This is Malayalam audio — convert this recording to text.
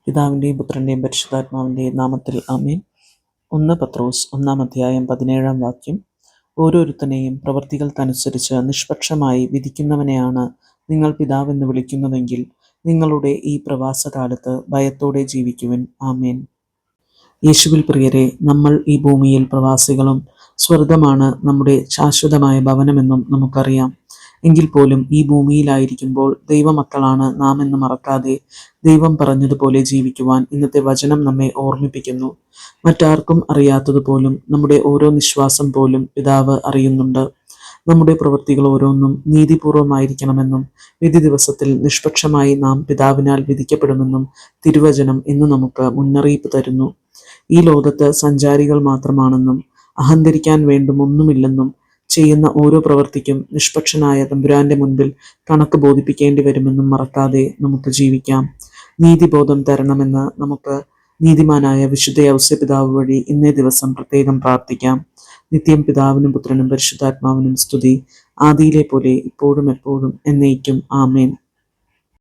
പിതാവിൻ്റെയും പുത്രൻ്റെയും പരിശുദ്ധാത്മാവിൻ്റെയും നാമത്തിൽ ആമേൻ. 1 പത്രോസ് 1 അധ്യായം 17 വാക്യം. ഓരോരുത്തനെയും പ്രവൃത്തികൾക്കനുസരിച്ച് നിഷ്പക്ഷമായി വിധിക്കുന്നവനെയാണ് നിങ്ങൾ പിതാവെന്ന് വിളിക്കുന്നതെങ്കിൽ നിങ്ങളുടെ ഈ പ്രവാസകാലത്ത് ഭയത്തോടെ ജീവിക്കുവിൻ. ആമേൻ. യേശുവിൽ പ്രിയരെ, നമ്മൾ ഈ ഭൂമിയിൽ പ്രവാസികളും സ്വർഗമാണ് നമ്മുടെ ശാശ്വതമായ ഭവനമെന്നും നമുക്കറിയാം. എങ്കിൽ പോലും ഈ ഭൂമിയിലായിരിക്കുമ്പോൾ ദൈവമക്കളാണ് നാം എന്ന് മറക്കാതെ ദൈവം പറഞ്ഞതുപോലെ ജീവിക്കുവാൻ ഇന്നത്തെ വചനം നമ്മെ ഓർമ്മിപ്പിക്കുന്നു. മറ്റാർക്കും അറിയാത്തതുപോലും നമ്മുടെ ഓരോ നിശ്വാസം പോലും പിതാവ് അറിയുന്നുണ്ട്. നമ്മുടെ പ്രവൃത്തികൾ ഓരോന്നും നീതിപൂർവമായിരിക്കണമെന്നും വിധി ദിവസത്തിൽ നിഷ്പക്ഷമായി നാം പിതാവിനാൽ വിധിക്കപ്പെടുമെന്നും തിരുവചനം ഇന്ന് നമുക്ക് മുന്നറിയിപ്പ് തരുന്നു. ഈ ലോകത്ത് സഞ്ചാരികൾ മാത്രമാണെന്നും അഹങ്കരിക്കാൻ വേണ്ടുമൊന്നുമില്ലെന്നും ചെയ്യുന്ന ഓരോ പ്രവൃത്തിക്കും നിഷ്പക്ഷനായ തമ്പുരാന്റെ മുൻപിൽ കണക്ക് ബോധിപ്പിക്കേണ്ടി വരുമെന്നും മറക്കാതെ നമുക്ക് ജീവിക്കാം. നീതിബോധം തരണമെന്ന് നമുക്ക് നീതിമാനായ വിശുദ്ധ ഔസേപ്പിതാവ് വഴി ഇന്നേ ദിവസം പ്രത്യേകം പ്രാർത്ഥിക്കാം. നിത്യം പിതാവിനും പുത്രനും പരിശുദ്ധാത്മാവിനും സ്തുതി, ആദിയിലെ പോലെ ഇപ്പോഴും എപ്പോഴും എന്നേക്കും. ആമേൻ.